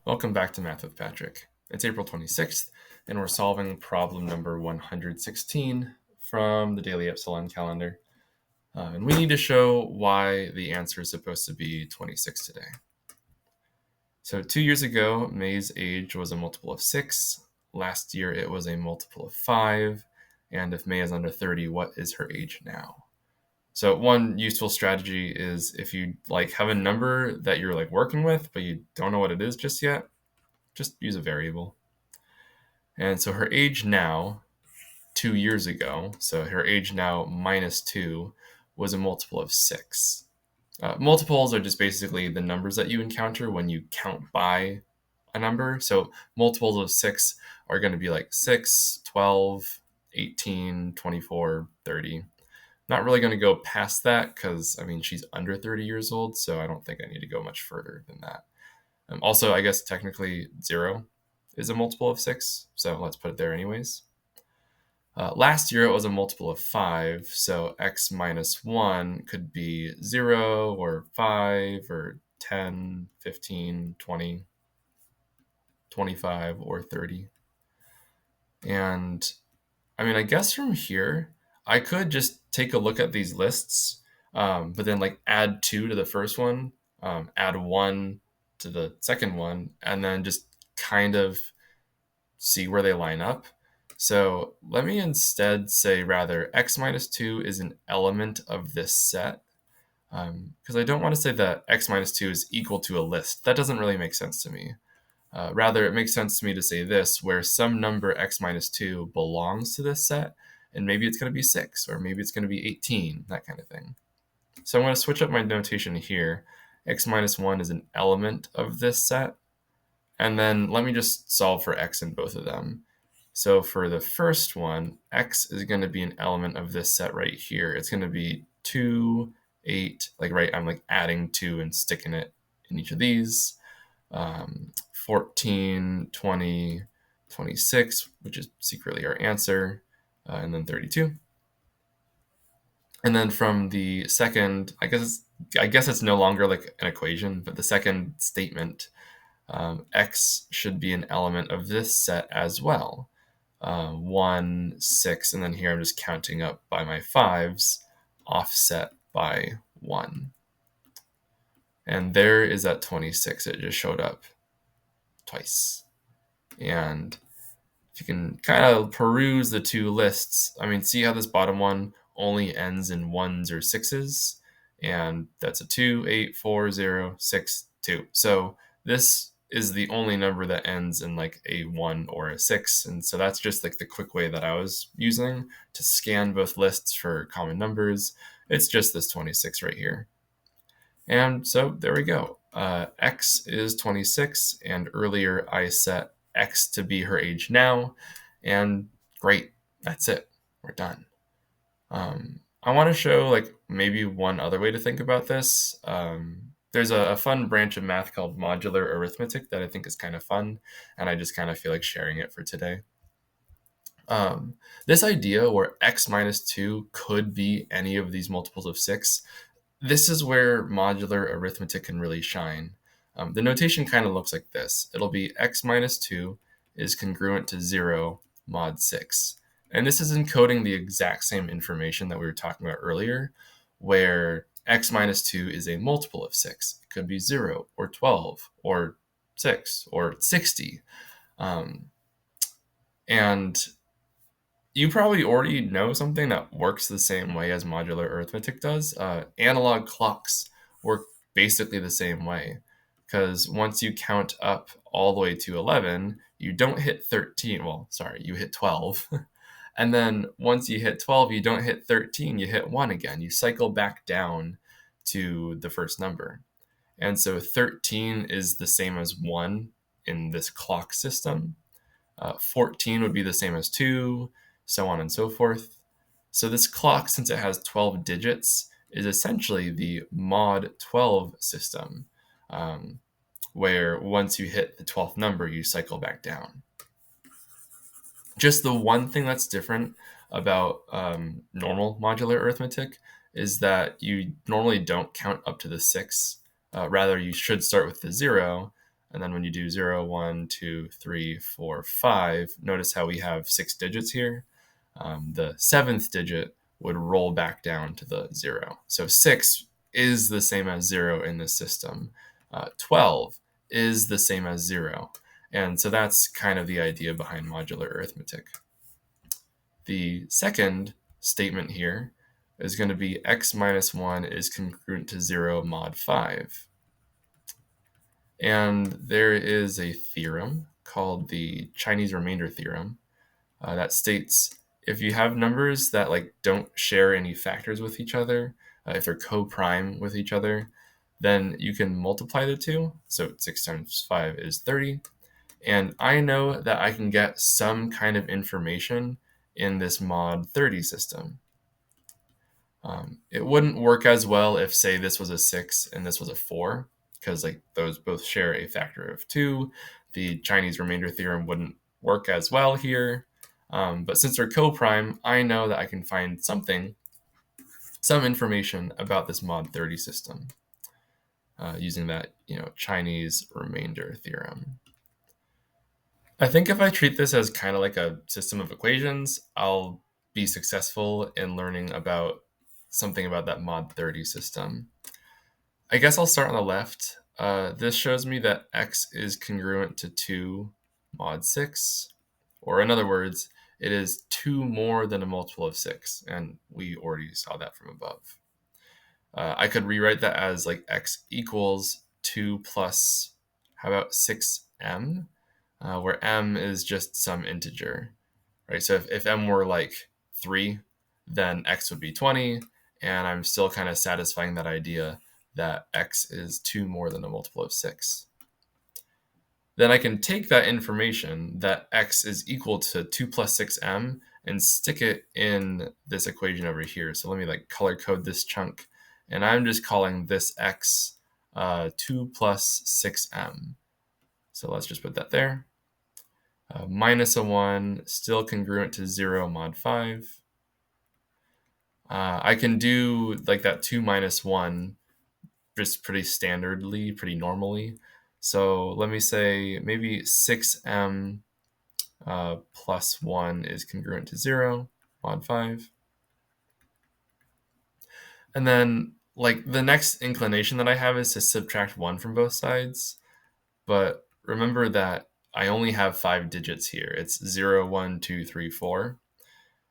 Welcome back to Math with Patrick. It's April 26th, and we're solving problem number 116 from the Daily Epsilon calendar. And we need to show why the answer is supposed to be 26 today. So 2 years ago, May's age was a multiple of 6. Last year, it was a multiple of 5. And if May is under 30, what is her age now? So one useful strategy is if you have a number that you're working with, but you don't know what it is just yet, just use a variable. And so her age now, 2 years ago, so her age now minus 2, was a multiple of 6. Multiples are just basically the numbers that you encounter when you count by a number. So multiples of 6 are going to be like 6, 12, 18, 24, 30. Not really going to go past that because, she's under 30 years old, so I don't think I need to go much further than that. Also, I guess technically 0 is a multiple of 6, so let's put it there anyways. Last year it was a multiple of 5, so x minus 1 could be 0 or 5 or 10, 15, 20, 25, or 30. And I guess from here, I could just take a look at these lists, but then add 2 to the first one, add 1 to the second one, and then just kind of see where they line up. So let me instead say rather x minus 2 is an element of this set, because I don't want to say that x minus 2 is equal to a list. That doesn't really make sense to me. Rather, it makes sense to me to say this, where some number x minus 2 belongs to this set, and maybe it's going to be 6, or maybe it's going to be 18, that kind of thing. So I'm going to switch up my notation here. X minus 1 is an element of this set, and then let me just solve for x in both of them. So for the first one, x is going to be an element of this set right here. It's going to be 2, 8, I'm adding 2 and sticking it in each of these. 14, 20, 26, which is secretly our answer, and then 32. And then from the second, I guess it's no longer like an equation, but the second statement, x should be an element of this set as well. 1, 6, and then here I'm just counting up by my 5s, offset by 1. And there is that 26. It just showed up twice. And if you can kind of peruse the two lists, see how this bottom one only ends in 1s or 6s, and that's a 2, 8, 4, 0, 6, 2. So this is the only number that ends in a 1 or a 6, and so that's just the quick way that I was using to scan both lists for common numbers. It's just this 26 right here. And so there we go. X is 26, and earlier I set X to be her age now, and great, that's it, we're done. I want to show maybe one other way to think about this. There's a fun branch of math called modular arithmetic that I think is kind of fun, and I just kind of feel like sharing it for today. This idea where x minus 2 could be any of these multiples of 6, this is where modular arithmetic can really shine. The notation kind of looks like this. It'll be x minus 2 is congruent to 0 mod 6. And this is encoding the exact same information that we were talking about earlier, where x minus 2 is a multiple of 6. It could be 0 or 12 or 6 or 60. And you probably already know something that works the same way as modular arithmetic does. Analog clocks work basically the same way, because once you count up all the way to 11, you don't hit 13. Well, sorry, you hit 12. And then once you hit 12, you don't hit 13, you hit 1 again. You cycle back down to the first number. And so 13 is the same as 1 in this clock system. 14 would be the same as 2, so on and so forth. So this clock, since it has 12 digits, is essentially the mod 12 system, where once you hit the 12th number, you cycle back down. Just the one thing that's different about normal modular arithmetic is that you normally don't count up to the 6. Rather, you should start with the 0, And then when you do 0, 1, 2, 3, 4, 5, notice how we have 6 digits here. The 7th digit would roll back down to the 0. So 6 is the same as 0 in this system. 12 is the same as 0. And so that's kind of the idea behind modular arithmetic. The second statement here is going to be x minus 1 is congruent to 0 mod 5. And there is a theorem called the Chinese remainder theorem that states if you have numbers that don't share any factors with each other, if they're co-prime with each other, then you can multiply the two. So 6 times 5 is 30. And I know that I can get some kind of information in this mod 30 system. It wouldn't work as well if, say, this was a 6 and this was a 4, because those both share a factor of 2. The Chinese remainder theorem wouldn't work as well here. But since they're co-prime, I know that I can find some information about this mod 30 system using that Chinese remainder theorem. I think if I treat this as kind of like a system of equations, I'll be successful in learning about something about that mod 30 system. I guess I'll start on the left. This shows me that x is congruent to 2 mod 6, or in other words, it is 2 more than a multiple of 6, and we already saw that from above. I could rewrite that as x equals 2 plus, how about 6m, where m is just some integer, right? So if m were 3, then x would be 20, and I'm still kind of satisfying that idea that x is 2 more than a multiple of 6. Then I can take that information that x is equal to 2 plus 6m and stick it in this equation over here. So let me color code this chunk, and I'm just calling this x 2 plus 6m. So let's just put that there. Minus a 1, still congruent to 0 mod 5. I can do that 2 minus 1 just pretty standardly, pretty normally. So let me say maybe 6m plus 1 is congruent to 0 mod 5. And then the next inclination that I have is to subtract 1 from both sides. But remember that I only have 5 digits here. It's 0, 1, 2, 3, 4.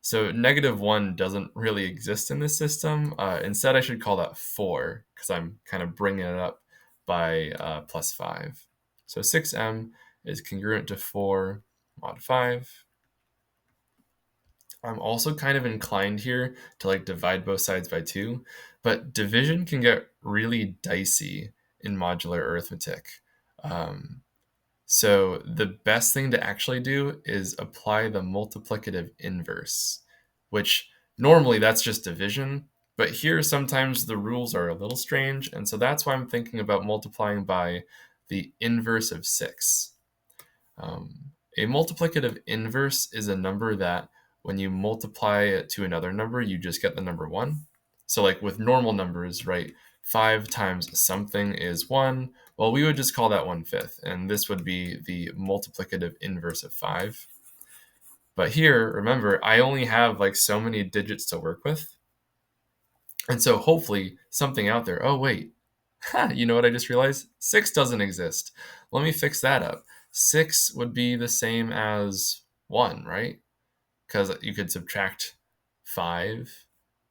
So negative 1 doesn't really exist in this system. Instead, I should call that 4 because I'm kind of bringing it up by plus 5. So 6m is congruent to 4 mod 5. I'm also kind of inclined here to divide both sides by 2, but division can get really dicey in modular arithmetic. So the best thing to actually do is apply the multiplicative inverse, which normally that's just division, but here sometimes the rules are a little strange, and so that's why I'm thinking about multiplying by the inverse of 6. A multiplicative inverse is a number that when you multiply it to another number, you just get the number 1. So with normal numbers, right, 5 times something is 1. Well, we would just call that 1/5, and this would be the multiplicative inverse of 5. But here, remember, I only have so many digits to work with. And so hopefully something out there, oh wait, you know what I just realized? 6 doesn't exist. Let me fix that up. 6 would be the same as 1, right? Because you could subtract 5.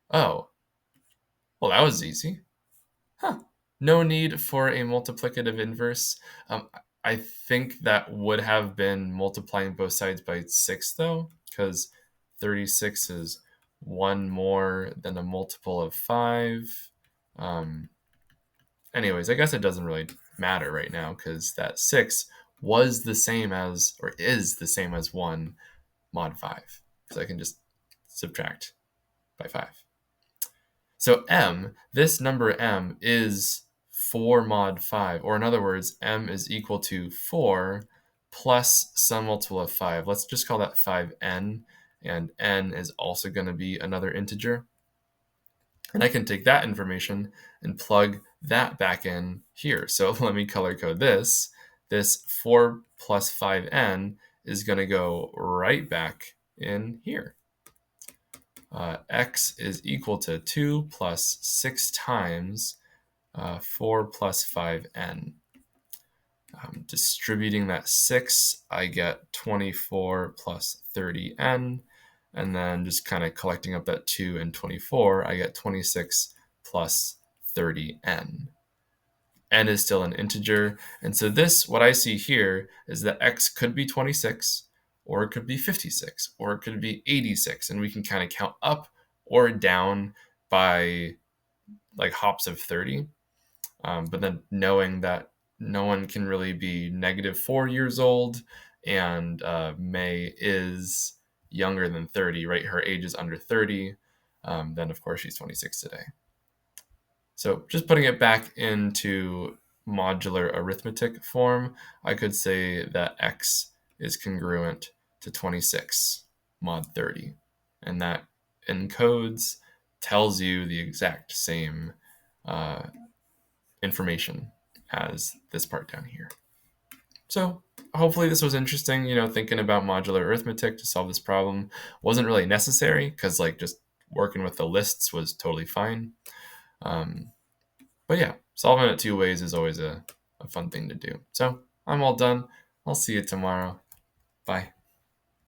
Oh, well, that was easy. No need for a multiplicative inverse. I think that would have been multiplying both sides by 6, though, because 36 is 1 more than a multiple of 5. Anyways, I guess it doesn't really matter right now because that 6 was the same as, or is the same as 1 mod 5. So I can just subtract by 5. So m, this number m, is 4 mod 5, or in other words, m is equal to 4 plus some multiple of 5. Let's just call that 5n, and n is also going to be another integer. And I can take that information and plug that back in here. So let me color code this. this 4 plus 5n is going to go right back in here. X is equal to 2 plus 6 times 4 plus 5n. Distributing that 6, I get 24 plus 30n. And then just kind of collecting up that 2 and 24, I get 26 plus 30n. N is still an integer. And so this, what I see here, is that x could be 26, or it could be 56, or it could be 86. And we can kind of count up or down by like hops of 30. But then knowing that no one can really be -4 years old, and May is younger than 30, right? Her age is under 30. Then of course she's 26 today. So just putting it back into modular arithmetic form, I could say that x is congruent to 26 mod 30. And that encodes, tells you the exact same information as this part down here. So hopefully this was interesting, thinking about modular arithmetic to solve this problem. Wasn't really necessary because like just working with the lists was totally fine. But yeah, solving it 2 ways is always a fun thing to do. So I'm all done. I'll see you tomorrow. Bye.